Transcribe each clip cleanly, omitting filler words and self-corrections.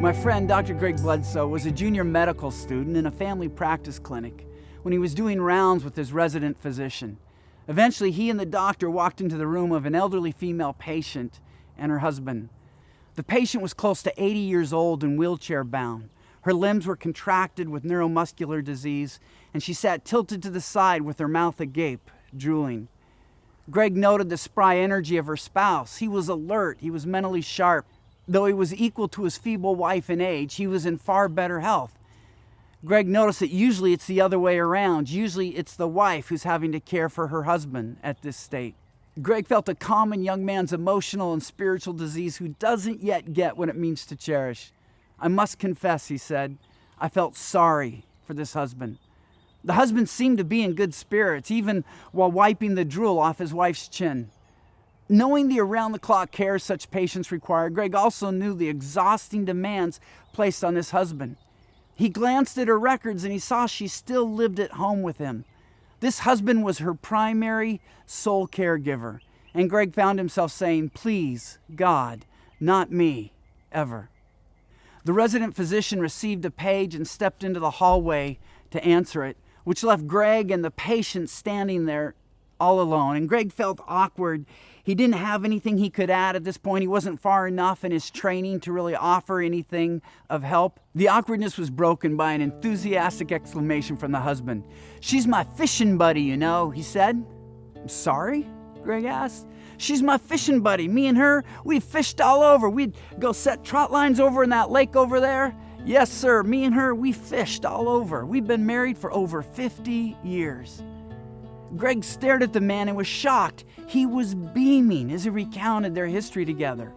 My friend, Dr. Greg Bledsoe, was a junior medical student in a family practice clinic when he was doing rounds with his resident physician. Eventually, he and the doctor walked into the room of an elderly female patient and her husband. The patient was close to 80 years old and wheelchair-bound. Her limbs were contracted with neuromuscular disease, and she sat tilted to the side with her mouth agape, drooling. Greg noted the spry energy of her spouse. He was alert, he was mentally sharp. Though he was equal to his feeble wife in age, he was in far better health. Greg noticed that usually it's the other way around. Usually it's the wife who's having to care for her husband at this state. Greg felt a common young man's emotional and spiritual disease who doesn't yet get what it means to cherish. I must confess, he said, I felt sorry for this husband. The husband seemed to be in good spirits, even while wiping the drool off his wife's chin. Knowing the around-the-clock care such patients require, Greg also knew the exhausting demands placed on this husband. He glanced at her records and he saw she still lived at home with him. This husband was her primary sole caregiver, and Greg found himself saying, "Please, God, not me, ever." The resident physician received a page and stepped into the hallway to answer it, which left Greg and the patient standing there all alone. And Greg felt awkward. He didn't have anything he could add at this point. He wasn't far enough in his training to really offer anything of help. The awkwardness was broken by an enthusiastic exclamation from the husband. "She's my fishing buddy, you know," he said. "I'm sorry?" Greg asked. "She's my fishing buddy. Me and her, we fished all over. We'd go set trot lines over in that lake over there. Yes, sir, me and her, we fished all over. We've been married for over 50 years. Greg stared at the man and was shocked. He was beaming as he recounted their history together.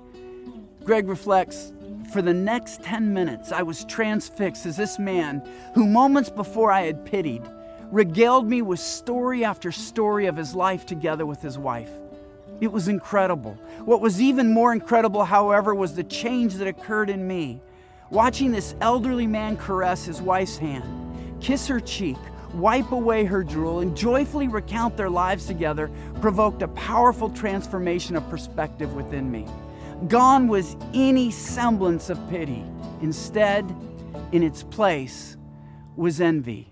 Greg reflects, "For the next 10 minutes, I was transfixed as this man, who moments before I had pitied, regaled me with story after story of his life together with his wife. It was incredible. What was even more incredible, however, was the change that occurred in me. Watching this elderly man caress his wife's hand, kiss her cheek, wipe away her drool, and joyfully recount their lives together provoked a powerful transformation of perspective within me. Gone was any semblance of pity. Instead, in its place, was envy.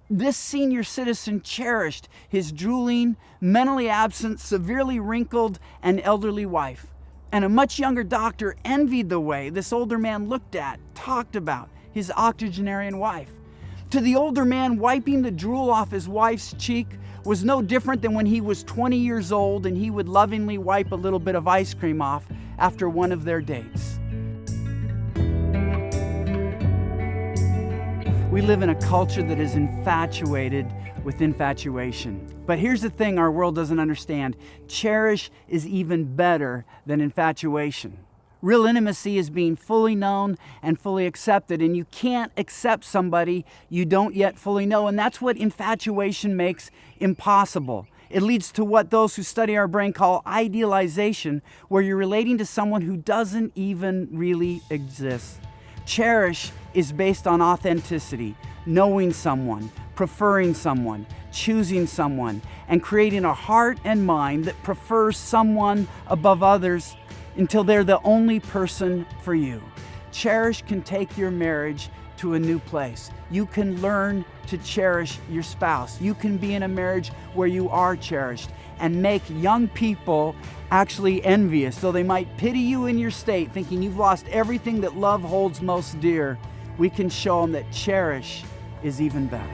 This senior citizen cherished his drooling, mentally absent, severely wrinkled, and elderly wife. And a much younger doctor envied the way this older man looked at, talked about his octogenarian wife. To the older man, wiping the drool off his wife's cheek was no different than when he was 20 years old and he would lovingly wipe a little bit of ice cream off after one of their dates. We live in a culture that is infatuated with infatuation. But here's the thing our world doesn't understand. Cherish is even better than infatuation. Real intimacy is being fully known and fully accepted, and you can't accept somebody you don't yet fully know, and that's what infatuation makes impossible. It leads to what those who study our brain call idealization, where you're relating to someone who doesn't even really exist. Cherish is based on authenticity, knowing someone, preferring someone, choosing someone, and creating a heart and mind that prefers someone above others until they're the only person for you. Cherish can take your marriage to a new place. You can learn to cherish your spouse. You can be in a marriage where you are cherished and make young people actually envious, though they might pity you in your state, thinking you've lost everything that love holds most dear. We can show them that cherish is even better.